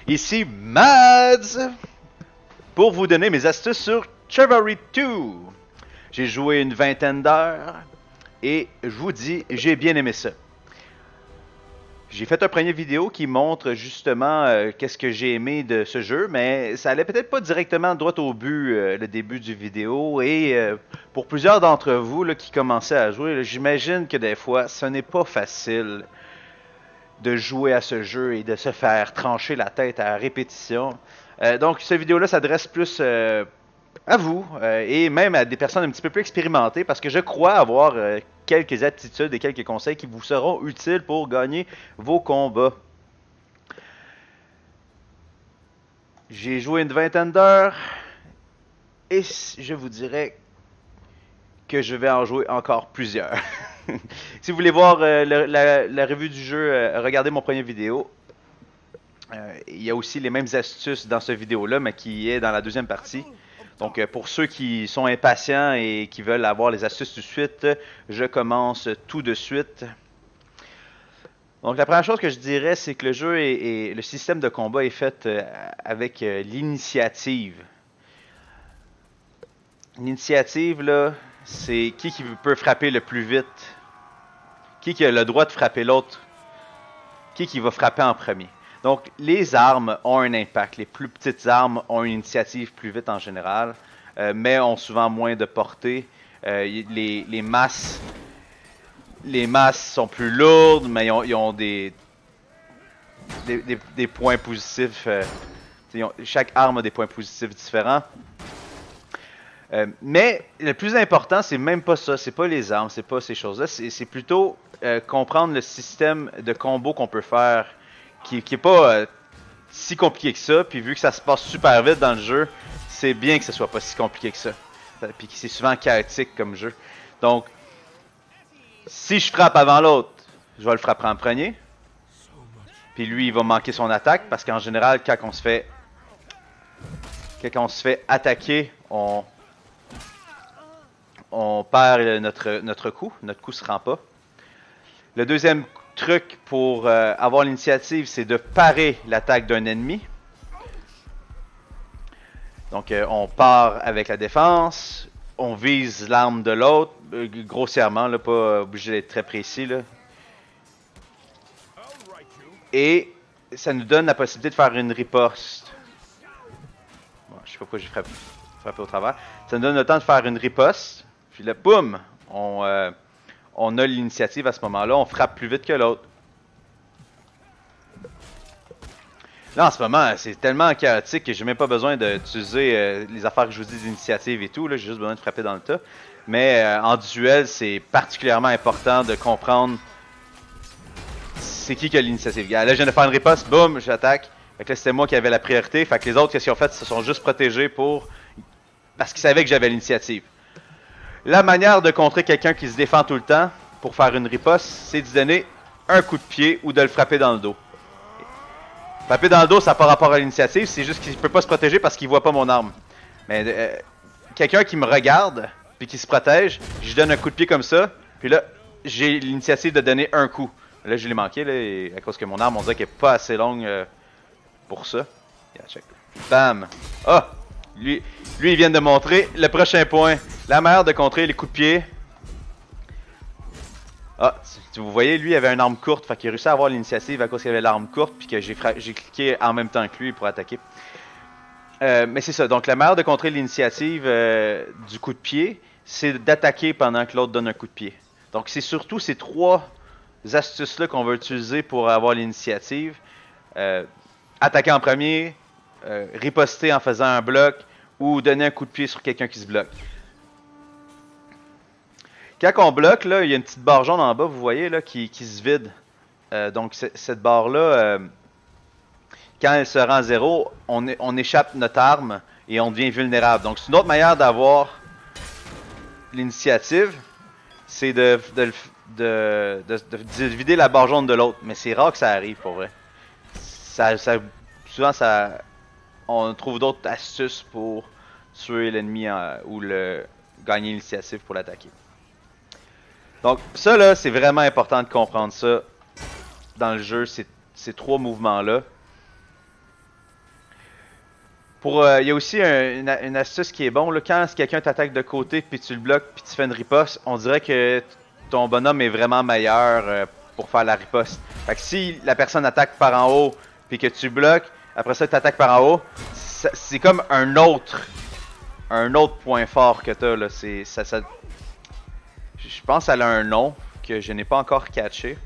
Ici Mads pour vous donner mes astuces sur Chivalry 2. J'ai joué une vingtaine d'heures et je vous dis, j'ai bien aimé ça. J'ai fait un premier vidéo qui montre justement qu'est-ce que j'ai aimé de ce jeu, mais ça allait peut-être pas directement droit au but le début du vidéo. Et pour plusieurs d'entre vous là, qui commençaient à jouer, j'imagine que des fois, ce n'est pas facile de jouer à ce jeu et de se faire trancher la tête à répétition. Donc, cette vidéo-là s'adresse plus à vous et même à des personnes un petit peu plus expérimentées parce que je crois avoir quelques aptitudes et quelques conseils qui vous seront utiles pour gagner vos combats. J'ai joué une vingtaine d'heures et je vous dirais que je vais en jouer encore plusieurs. Si vous voulez voir la revue du jeu, regardez mon premier vidéo. Il y a aussi les mêmes astuces dans cette vidéo-là, mais qui est dans la deuxième partie. Donc, pour ceux qui sont impatients et qui veulent avoir les astuces tout de suite, je commence tout de suite. Donc, la première chose que je dirais, c'est que le jeu et le système de combat est fait avec l'initiative. L'initiative, là, c'est qui peut frapper le plus vite, qui a le droit de frapper l'autre, qui va frapper en premier. Donc, les armes ont un impact. Les plus petites armes ont une initiative plus vite en général, mais ont souvent moins de portée. Les masses sont plus lourdes, mais ils ont des points positifs. Chaque arme a des points positifs différents. Mais le plus important, c'est même pas ça. C'est pas les armes, c'est pas ces choses-là. C'est plutôt comprendre le système de combo qu'on peut faire qui est pas si compliqué que ça, puis vu que ça se passe super vite dans le jeu, c'est bien que ce soit pas si compliqué que ça. Puis que c'est souvent chaotique comme jeu. Donc, si je frappe avant l'autre, je vais le frapper en premier. Puis lui, il va manquer son attaque, parce qu'en général, quand on se fait attaquer, on perd notre coup. Notre coup se rend pas. Le deuxième truc pour avoir l'initiative, c'est de parer l'attaque d'un ennemi. Donc, on part avec la défense, on vise l'arme de l'autre, grossièrement, là, pas obligé d'être très précis. Là. Et ça nous donne la possibilité de faire une riposte. Bon, je sais pas pourquoi j'ai frappé au travers. Ça nous donne le temps de faire une riposte. Puis là, boum, on a l'initiative à ce moment-là, on frappe plus vite que l'autre. Là, en ce moment, c'est tellement chaotique que j'ai même pas besoin d'utiliser les affaires que je vous dis d'initiative et tout. J'ai juste besoin de frapper dans le tas. Mais en duel, c'est particulièrement important de comprendre c'est qui a l'initiative. Là, je viens de faire une riposte, boum, j'attaque. Fait que là, c'était moi qui avais la priorité. Fait que les autres, qu'est-ce qu'ils ont fait? Ils se sont juste protégés parce qu'ils savaient que j'avais l'initiative. La manière de contrer quelqu'un qui se défend tout le temps pour faire une riposte, c'est de donner un coup de pied ou de le frapper dans le dos. Frapper dans le dos, ça n'a pas rapport à l'initiative, c'est juste qu'il ne peut pas se protéger parce qu'il ne voit pas mon arme. Mais quelqu'un qui me regarde puis qui se protège, je donne un coup de pied comme ça, puis là, j'ai l'initiative de donner un coup. Là, je l'ai manqué, là, à cause que mon arme, on dirait qu'elle n'est pas assez longue pour ça. Yeah, check. Bam! Ah! Lui, il vient de montrer le prochain point. La manière de contrer les coups de pied. Ah, vous voyez, lui, il avait une arme courte, fait qu'il a réussi à avoir l'initiative à cause qu'il avait l'arme courte, puis que j'ai cliqué en même temps que lui pour attaquer. Mais c'est ça, donc la manière de contrer l'initiative du coup de pied, c'est d'attaquer pendant que l'autre donne un coup de pied. Donc c'est surtout ces trois astuces-là qu'on va utiliser pour avoir l'initiative. Attaquer en premier, riposter en faisant un bloc, ou donner un coup de pied sur quelqu'un qui se bloque. Quand on bloque, là, il y a une petite barre jaune en bas, vous voyez, là, qui se vide. Donc, cette barre-là, quand elle se rend zéro, on échappe notre arme et on devient vulnérable. Donc, c'est une autre manière d'avoir l'initiative, c'est de vider la barre jaune de l'autre. Mais c'est rare que ça arrive, pour vrai. Souvent, on trouve d'autres astuces pour tuer l'ennemi ou gagner l'initiative pour l'attaquer. Donc ça là, c'est vraiment important de comprendre ça dans le jeu, ces trois mouvements-là. Il y a aussi une astuce qui est bon. Là, quand quelqu'un t'attaque de côté, puis tu le bloques, puis tu fais une riposte, on dirait que ton bonhomme est vraiment meilleur pour faire la riposte. Fait que si la personne attaque par en haut, puis que tu bloques, après ça tu attaques par en haut, c'est comme un autre point fort que t'as là. Je pense qu'elle a un nom que je n'ai pas encore catché.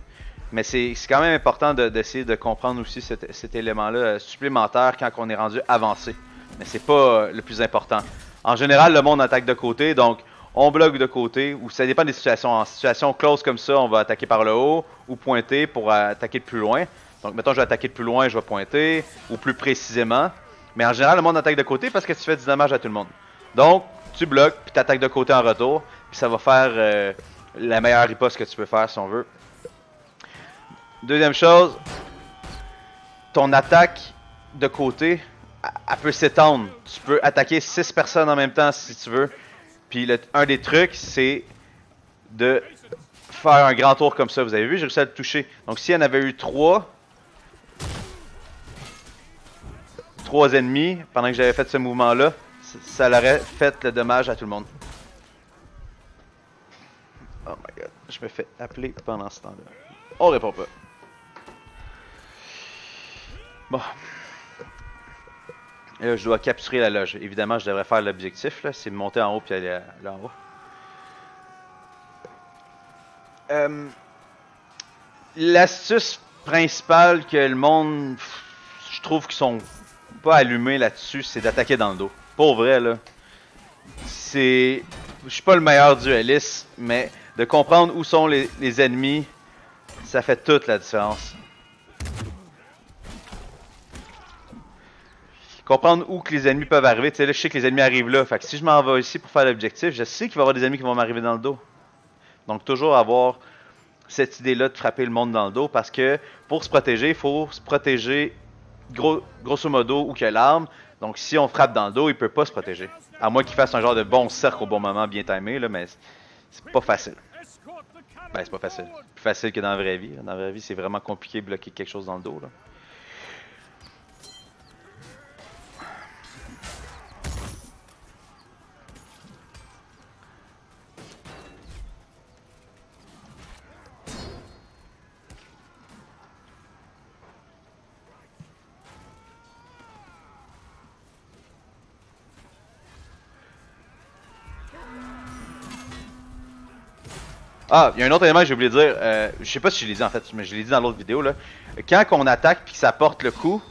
Mais c'est quand même important d'essayer de comprendre aussi cet élément-là supplémentaire quand on est rendu avancé. Mais c'est pas le plus important. En général, le monde attaque de côté, donc on bloque de côté, ou ça dépend des situations. En situation close comme ça, on va attaquer par le haut, ou pointer pour attaquer de plus loin. Donc mettons je vais attaquer de plus loin, je vais pointer, ou plus précisément. Mais en général, le monde attaque de côté parce que tu fais du dommage à tout le monde. Donc, tu bloques, puis tu attaques de côté en retour, puis ça va faire la meilleure riposte que tu peux faire si on veut. Deuxième chose, ton attaque de côté, elle peut s'étendre. Tu peux attaquer 6 personnes en même temps si tu veux. Puis un des trucs, c'est de faire un grand tour comme ça. Vous avez vu, j'ai réussi à le toucher. Donc s'il y en avait eu 3 ennemis pendant que j'avais fait ce mouvement-là, ça l'aurait fait le dommage à tout le monde. Oh my god, je me fais appeler pendant ce temps-là. On répond pas. Bon. Et là, je dois capturer la loge. Évidemment, je devrais faire l'objectif, c'est monter en haut puis aller là en haut. L'astuce principale que le monde, je trouve qu'ils sont pas allumés là-dessus, c'est d'attaquer dans le dos. Pour vrai, là. Je suis pas le meilleur dueliste, mais de comprendre où sont les ennemis, ça fait toute la différence. Comprendre où que les ennemis peuvent arriver. Tu sais, là, je sais que les ennemis arrivent là. Fait que si je m'en vais ici pour faire l'objectif, je sais qu'il va y avoir des ennemis qui vont m'arriver dans le dos. Donc, toujours avoir cette idée-là de frapper le monde dans le dos. Parce que pour se protéger, il faut se protéger grosso modo où qu'il y a l'arme. Donc, si on frappe dans le dos, il peut pas se protéger. À moins qu'il fasse un genre de bon cercle au bon moment, bien timé, là, mais c'est pas facile. Ben, c'est pas facile. Plus facile que dans la vraie vie. Dans la vraie vie, c'est vraiment compliqué de bloquer quelque chose dans le dos, là. Ah, il y a un autre élément que j'ai oublié de dire. Je sais pas si je l'ai dit en fait, mais je l'ai dit dans l'autre vidéo là. Quand on attaque puis que ça porte le coup,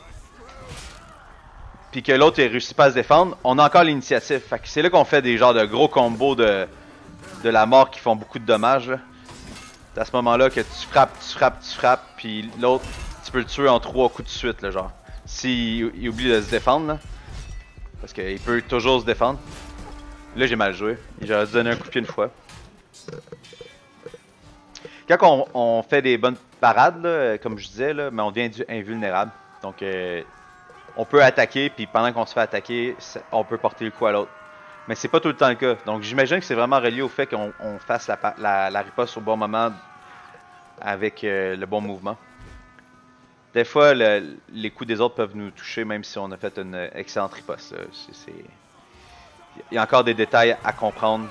puis que l'autre ne réussit pas à se défendre, on a encore l'initiative. Fait que c'est là qu'on fait des genres de gros combos de la mort qui font beaucoup de dommages. C'est à ce moment-là que tu frappes, puis l'autre, tu peux le tuer en 3 coups de suite, là, genre. S'il oublie de se défendre, là. Parce qu'il peut toujours se défendre. Là, j'ai mal joué. J'aurais dû donner un coup de pied une fois. Quand on fait des bonnes parades, là, comme je disais, là, mais on devient invulnérable. Donc, on peut attaquer, puis pendant qu'on se fait attaquer, on peut porter le coup à l'autre. Mais c'est pas tout le temps le cas. Donc, j'imagine que c'est vraiment relié au fait qu'on fasse la riposte au bon moment avec le bon mouvement. Des fois, les coups des autres peuvent nous toucher, même si on a fait une excellente riposte. Il y a encore des détails à comprendre.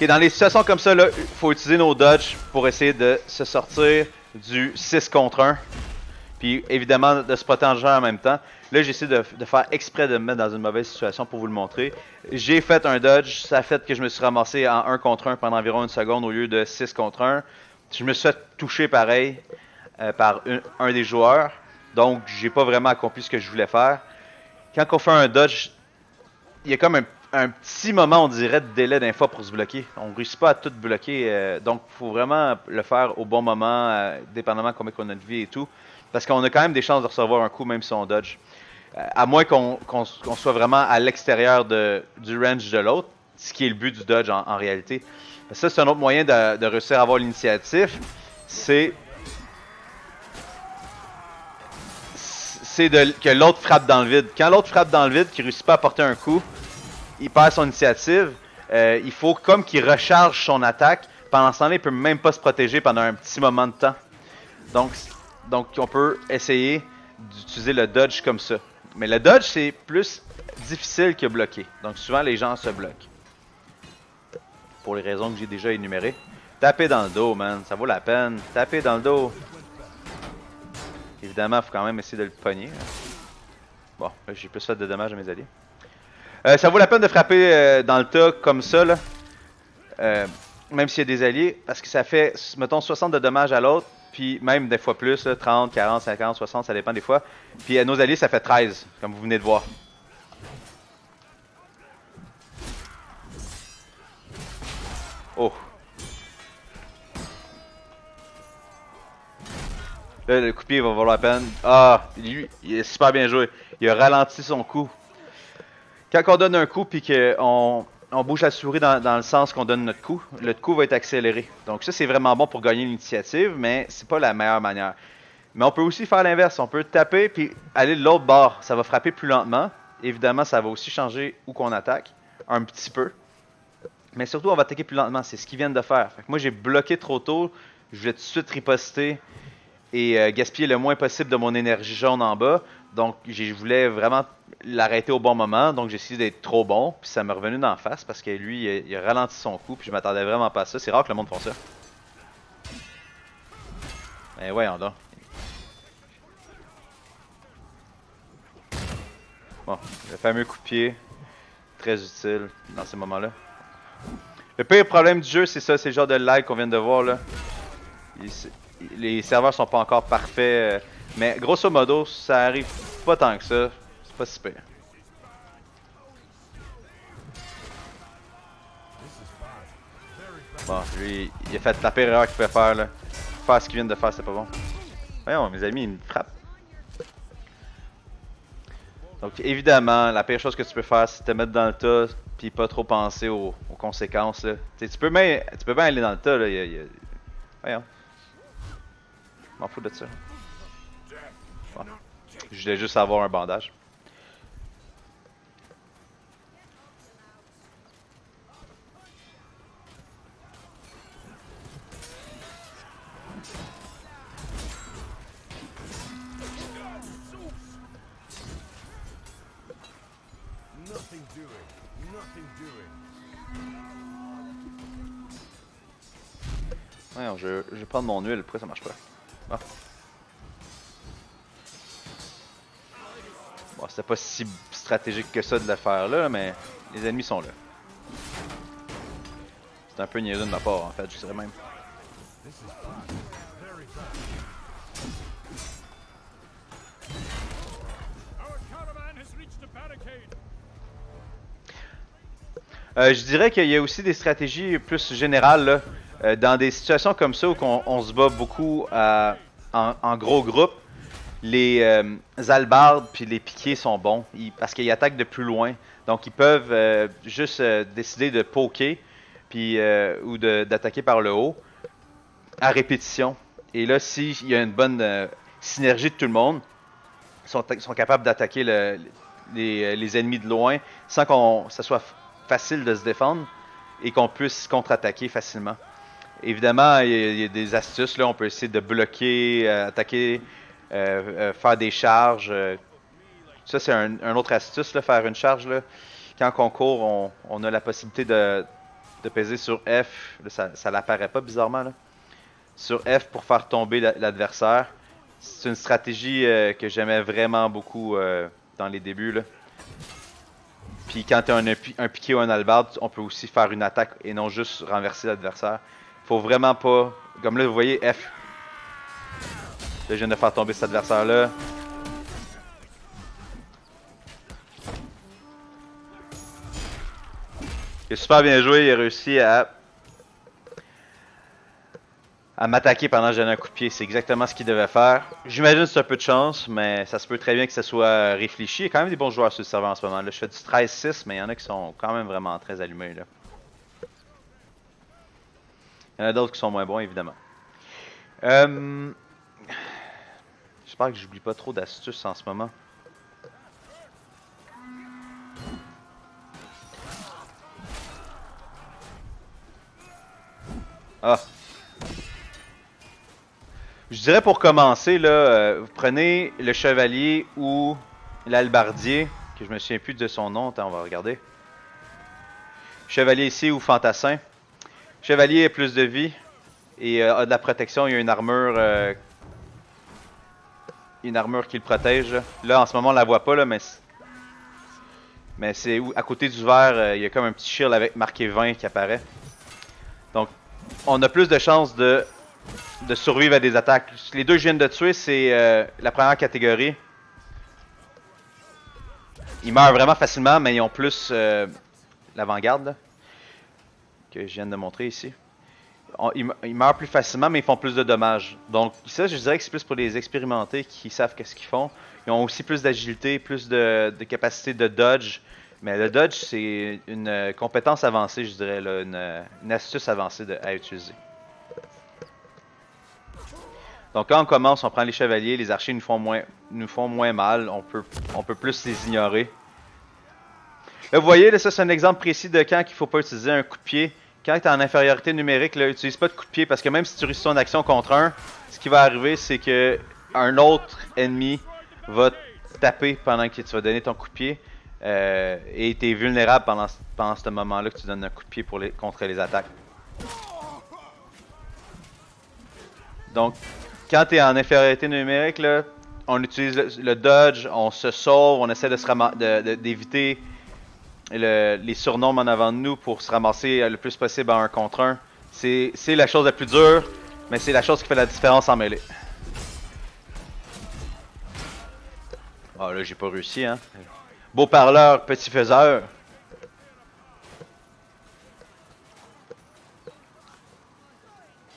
Et dans les situations comme ça, il faut utiliser nos dodges pour essayer de se sortir du 6 contre 1. Puis évidemment de se protéger en même temps. Là, j'essaie de faire exprès de me mettre dans une mauvaise situation pour vous le montrer. J'ai fait un dodge, ça a fait que je me suis ramassé en 1 contre 1 pendant environ une seconde au lieu de 6 contre 1. Je me suis fait toucher pareil par un des joueurs. Donc, j'ai pas vraiment accompli ce que je voulais faire. Quand on fait un dodge, il y a comme un petit moment, on dirait, de délai d'un fois pour se bloquer. On ne réussit pas à tout bloquer. Donc, il faut vraiment le faire au bon moment, dépendamment de combien on a de vie et tout. Parce qu'on a quand même des chances de recevoir un coup, même si on dodge. À moins qu'on soit vraiment à l'extérieur du range de l'autre, ce qui est le but du dodge en réalité. Ça, c'est un autre moyen de réussir à avoir l'initiative. C'est que l'autre frappe dans le vide. Quand l'autre frappe dans le vide, qu'il ne réussit pas à porter un coup, il perd son initiative. Il faut comme qu'il recharge son attaque. Pendant ce temps-là, il ne peut même pas se protéger pendant un petit moment de temps. Donc on peut essayer d'utiliser le dodge comme ça. Mais le dodge, c'est plus difficile que bloquer. Donc souvent, les gens se bloquent. Pour les raisons que j'ai déjà énumérées. Taper dans le dos, man. Ça vaut la peine. Taper dans le dos. Évidemment, il faut quand même essayer de le pogner. Bon, j'ai plus fait de dommages à mes alliés. Ça vaut la peine de frapper dans le tas comme ça, là. Même s'il y a des alliés. Parce que ça fait, mettons, 60 de dommages à l'autre. Puis même des fois plus, là, 30, 40, 50, 60, ça dépend des fois. Puis à nos alliés, ça fait 13, comme vous venez de voir. Oh. Là, le coup de pied va valoir la peine. Ah, lui, il est super bien joué. Il a ralenti son coup. Quand on donne un coup puis qu'on bouge la souris dans le sens qu'on donne notre coup, le coup va être accéléré. Donc ça, c'est vraiment bon pour gagner l'initiative, mais c'est pas la meilleure manière. Mais on peut aussi faire l'inverse. On peut taper puis aller de l'autre bord. Ça va frapper plus lentement. Évidemment, ça va aussi changer où qu'on attaque. Un petit peu. Mais surtout, on va attaquer plus lentement. C'est ce qu'ils viennent de faire. Fait que moi, j'ai bloqué trop tôt. Je voulais tout de suite riposter et gaspiller le moins possible de mon énergie jaune en bas. Donc, je voulais vraiment l'arrêter au bon moment. Donc, j'ai essayé d'être trop bon. Puis ça m'est revenu d'en face parce que lui, il a ralenti son coup. Puis je m'attendais vraiment pas à ça. C'est rare que le monde fasse ça. Mais voyons donc. Bon, le fameux coup de pied. Très utile dans ces moments-là. Le pire problème du jeu, c'est ça. C'est le genre de lag qu'on vient de voir là. Les serveurs sont pas encore parfaits. Mais grosso modo, ça arrive pas tant que ça. C'est pas si pire. Bon, lui, il a fait la pire erreur qu'il pouvait faire là. Faire ce qu'il vient de faire, c'est pas bon. Voyons, mes amis, ils me frappent. Donc évidemment, la pire chose que tu peux faire, c'est te mettre dans le tas, puis pas trop penser aux conséquences là. Tu peux bien aller dans le tas là. Voyons. Je m'en fous de ça. Bon. Je voulais juste avoir un bandage. Voyons, je vais prendre mon huile, pourquoi ça marche pas? Bon. Bon, c'était pas si stratégique que ça de le faire là, mais les ennemis sont là. C'est un peu niaiseux de ma part en fait, je dirais même. Je dirais qu'il y a aussi des stratégies plus générales là. Dans des situations comme ça où on se bat beaucoup en gros groupe, les albardes puis les piquets sont bons parce qu'ils attaquent de plus loin. Donc ils peuvent juste décider de poker puis, ou d'attaquer par le haut à répétition. Et là, s'il y a une bonne synergie de tout le monde, ils sont capables d'attaquer les ennemis de loin sans que ça soit facile de se défendre et qu'on puisse contre-attaquer facilement. Évidemment, il y a des astuces, là. On peut essayer de bloquer, attaquer, faire des charges. Ça, c'est un autre astuce, là, faire une charge. Là. Quand on court, on a la possibilité de peser sur F. Là, ça l'apparaît pas bizarrement. Là. Sur F pour faire tomber l'adversaire. C'est une stratégie que j'aimais vraiment beaucoup dans les débuts. Là. Puis quand tu as un piqué ou un hallebarde, on peut aussi faire une attaque et non juste renverser l'adversaire. Faut vraiment pas... Comme là, vous voyez, F. Là, je viens de faire tomber cet adversaire-là. Il est super bien joué, il a réussi à m'attaquer pendant que je donnais un coup de pied. C'est exactement ce qu'il devait faire. J'imagine que c'est un peu de chance, mais ça se peut très bien que ça soit réfléchi. Il y a quand même des bons joueurs sur le serveur en ce moment. Là, je fais du 13-6, mais il y en a qui sont quand même vraiment très allumés. Là. Il y en a d'autres qui sont moins bons, évidemment. J'espère que j'oublie pas trop d'astuces en ce moment. Ah! Je dirais pour commencer, là, vous prenez le chevalier ou l'albardier, que je me souviens plus de son nom, attends, on va regarder. Chevalier ici ou fantassin. Chevalier a plus de vie et a de la protection, il y a une armure qui le protège. Là en ce moment on la voit pas là, mais c'est à côté du vert, il y a comme un petit shield avec marqué 20 qui apparaît. Donc on a plus de chances de survivre à des attaques. Les deux que je viens de tuer, c'est la première catégorie. Ils meurent vraiment facilement, mais ils ont plus l'avant-garde que je viens de montrer ici. Ils meurent plus facilement, mais ils font plus de dommages. Donc ça, je dirais que c'est plus pour les expérimentés qui savent qu'est-ce qu'ils font. Ils ont aussi plus d'agilité, plus de capacité de dodge. Mais le dodge, c'est une compétence avancée, je dirais, là, une astuce avancée à utiliser. Donc quand on commence, on prend les chevaliers, les archers nous font moins mal, on peut plus les ignorer. Là vous voyez, là, ça c'est un exemple précis de quand il ne faut pas utiliser un coup de pied. Quand tu es en infériorité numérique, là, utilise pas de coup de pied parce que même si tu réussis ton action contre un, ce qui va arriver c'est que un autre ennemi va taper pendant que tu vas donner ton coup de pied et tu es vulnérable pendant ce moment-là que tu donnes un coup de pied contre les attaques. Donc quand tu es en infériorité numérique, là, on utilise le dodge, on se sauve, on essaie d'éviter les surnoms en avant de nous pour se ramasser le plus possible en 1 contre 1. C'est la chose la plus dure, mais c'est la chose qui fait la différence en mêlée. Ah là, j'ai pas réussi, hein. Beau parleur, petit faiseur.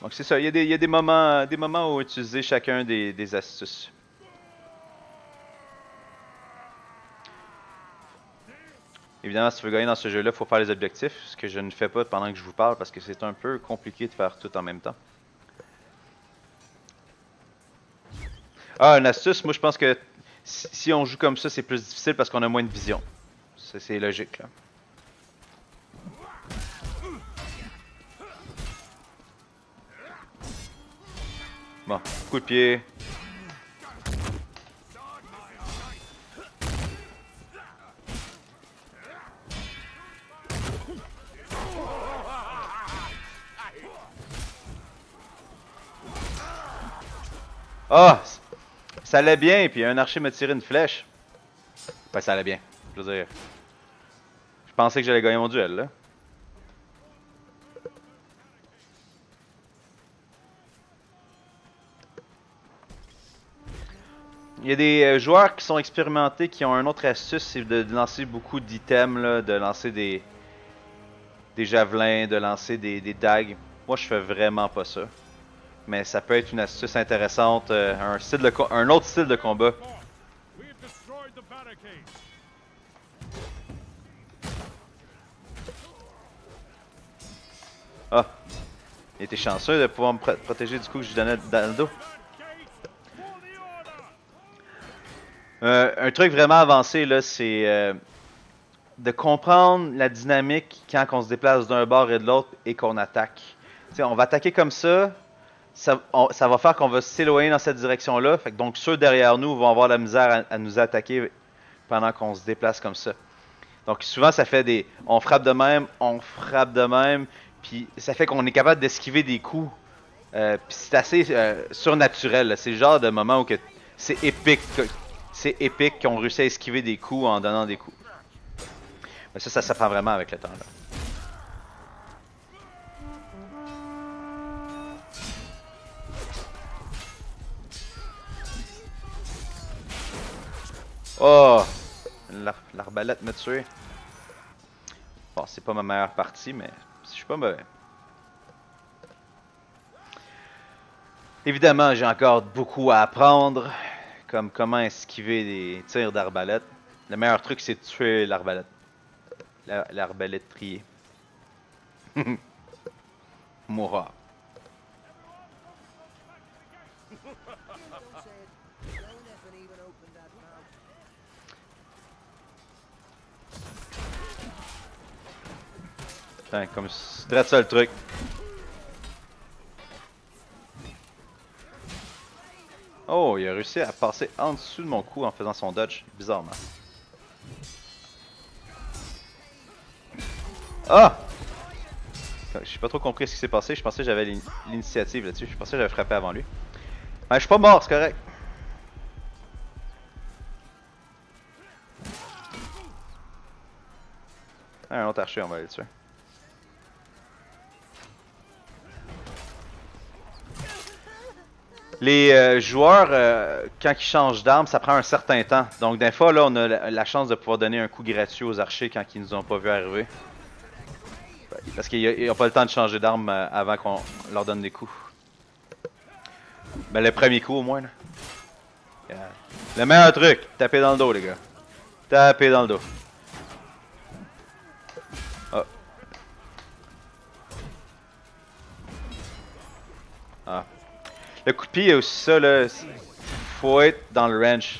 Donc c'est ça, il y a des moments où utiliser chacun des astuces. Évidemment, si tu veux gagner dans ce jeu-là, il faut faire les objectifs, ce que je ne fais pas pendant que je vous parle parce que c'est un peu compliqué de faire tout en même temps. Ah, une astuce, moi je pense que si on joue comme ça, c'est plus difficile parce qu'on a moins de vision. C'est logique, là. Bon, coup de pied. Ah! Ça allait bien, puis un archer m'a tiré une flèche. Ben, ça allait bien. Je veux dire. Je pensais que j'allais gagner mon duel, là. Il y a des joueurs qui sont expérimentés qui ont une autre astuce, c'est de lancer beaucoup d'items, là, de lancer des javelins, de lancer des dagues. Moi, je fais vraiment pas ça. Mais ça peut être une astuce intéressante, un autre style de combat. Ah, il était chanceux de pouvoir me protéger du coup que je lui donnais dans le dos. Un truc vraiment avancé là, c'est de comprendre la dynamique quand on se déplace d'un bord et de l'autre et qu'on attaque. T'sais, on va attaquer comme ça. Ça va faire qu'on va s'éloigner dans cette direction-là. Donc ceux derrière nous vont avoir la misère à nous attaquer pendant qu'on se déplace comme ça. Donc souvent ça fait on frappe de même, puis ça fait qu'on est capable d'esquiver des coups. Puis c'est assez surnaturel. C'est le genre de moment où c'est épique. C'est épique qu'on réussit à esquiver des coups en donnant des coups. Mais ça s'apprend vraiment avec le temps là. Oh! L'arbalète m'a tué. Bon, c'est pas ma meilleure partie, mais je suis pas mauvais. Évidemment, j'ai encore beaucoup à apprendre, comme comment esquiver des tirs d'arbalète. Le meilleur truc, c'est de tuer l'arbalète. L'arbalétrier. Mourra. Putain, comme c'est très ça le truc. Oh, il a réussi à passer en dessous de mon cou en faisant son dodge, bizarrement. Ah! J'ai pas trop compris ce qui s'est passé, je pensais que j'avais l'initiative là-dessus, je pensais que j'avais frappé avant lui. Mais je suis pas mort, c'est correct. Ah, un autre archer, on va aller dessus. Les joueurs, quand ils changent d'arme, ça prend un certain temps. Donc des fois, là, on a la chance de pouvoir donner un coup gratuit aux archers quand ils nous ont pas vu arriver. Parce qu'ils n'ont pas le temps de changer d'arme avant qu'on leur donne des coups. Ben le premier coup au moins là. Le meilleur truc, taper dans le dos les gars. Taper dans le dos. Oh. Ah. Le coup de pied, il y a aussi ça là. Faut être dans le range.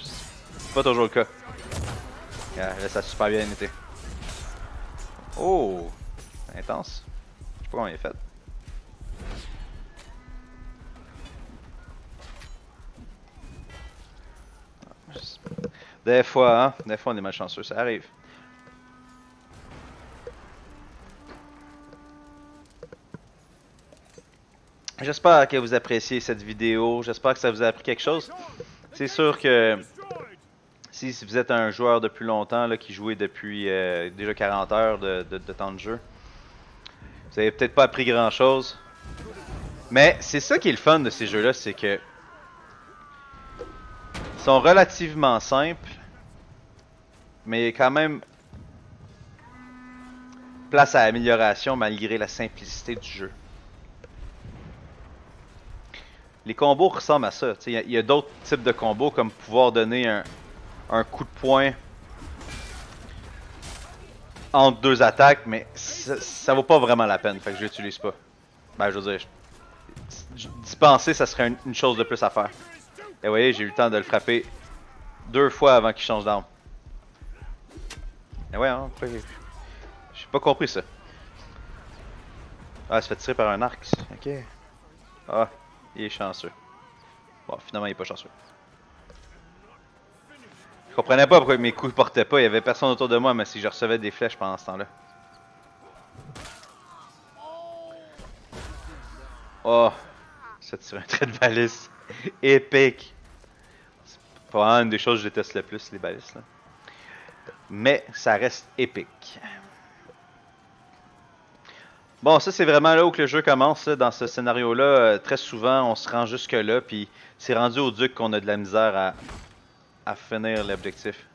C'est pas toujours le cas. Là ça a super bien été. Oh! Intense. Je sais pas comment il est fait. Des fois, hein? Des fois on est malchanceux, ça arrive. J'espère que vous appréciez cette vidéo, j'espère que ça vous a appris quelque chose. C'est sûr que si vous êtes un joueur depuis longtemps, là, qui jouait depuis déjà 40 heures de temps de jeu, vous avez peut-être pas appris grand chose. Mais c'est ça qui est le fun de ces jeux-là, c'est que ils sont relativement simples, mais il y a quand même place à amélioration malgré la simplicité du jeu. Les combos ressemblent à ça. Il y a d'autres types de combos comme pouvoir donner un coup de poing entre deux attaques, mais ça vaut pas vraiment la peine, fait que je l'utilise pas. Ben je veux dire, d'y penser, ça serait une chose de plus à faire. Et vous voyez, j'ai eu le temps de le frapper 2 fois avant qu'il change d'arme. Et ouais, hein, j'ai pas compris ça. Ah, il se fait tirer par un arc. Ok. Ah, il est chanceux. Bon, finalement, il est pas chanceux. Je comprenais pas pourquoi mes coups portaient pas. Il y avait personne autour de moi, mais si je recevais des flèches pendant ce temps-là. Oh, ça tire un trait de balise. Épique. C'est pas une des choses que je déteste le plus, les balises, là. Mais ça reste épique. Bon, ça c'est vraiment là où que le jeu commence, là, dans ce scénario-là. Très souvent, on se rend jusque là, puis c'est rendu au duc qu'on a de la misère à finir l'objectif.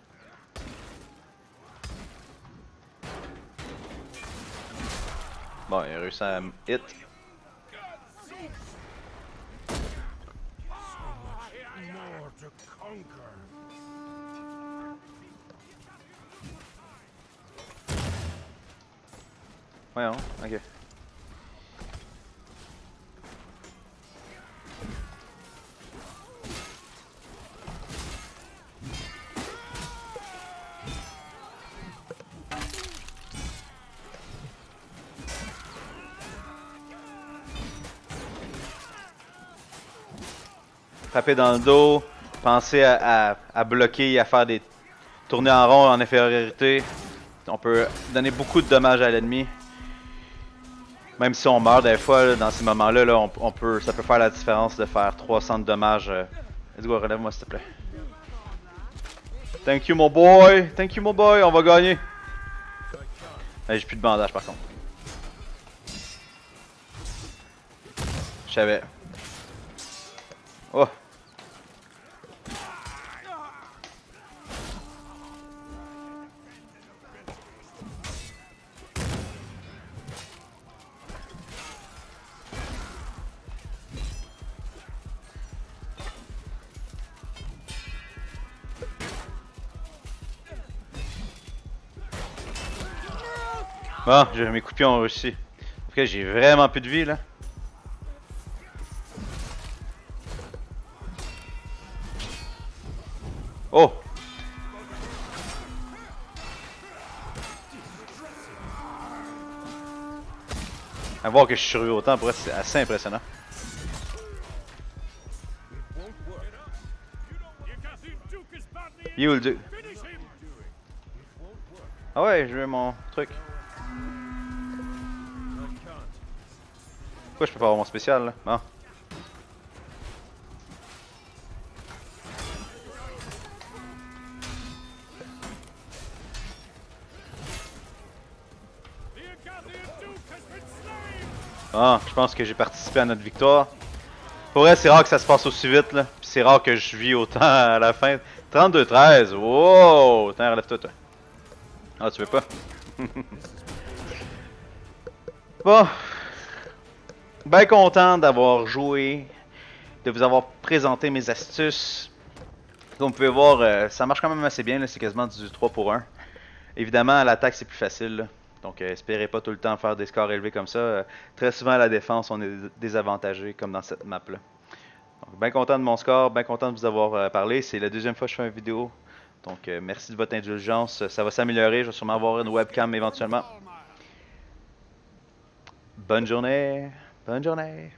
Bon, il a réussi à hit. Voyons, ok. Frapper dans le dos, penser à bloquer et à faire des tournées en rond en infériorité. On peut donner beaucoup de dommages à l'ennemi. Même si on meurt des fois, là, dans ces moments-là, là, ça peut faire la différence de faire 300 de dommages. Let's go, relève-moi s'il te plaît. Thank you mon boy, thank you mon boy, on va gagner. J'ai plus de bandage par contre. Je savais. Oh. Bon, mes coups de pied ont réussi. En tout cas, j'ai vraiment plus de vie là. Oh! À voir que je suis survie autant, pour être c'est assez impressionnant. Il est où le dieu? Ah ouais, je veux mon truc. Pourquoi je peux pas avoir mon spécial là? Bon. Ah, je pense que j'ai participé à notre victoire. Pour vrai, c'est rare que ça se passe aussi vite, là. Puis c'est rare que je vis autant à la fin. 32-13, wow! Tiens, relève-toi, toi. Ah, tu veux pas? Bon. Ben content d'avoir joué, de vous avoir présenté mes astuces. Comme vous pouvez voir, ça marche quand même assez bien, c'est quasiment du 3 pour 1. Évidemment, à l'attaque, c'est plus facile, là. Donc, espérez pas tout le temps faire des scores élevés comme ça. Très souvent, à la défense, on est désavantagé, comme dans cette map-là. Donc, bien content de mon score, bien content de vous avoir parlé. C'est la deuxième fois que je fais une vidéo. Donc, merci de votre indulgence. Ça va s'améliorer. Je vais sûrement avoir une webcam éventuellement. Bonne journée. Bonne journée.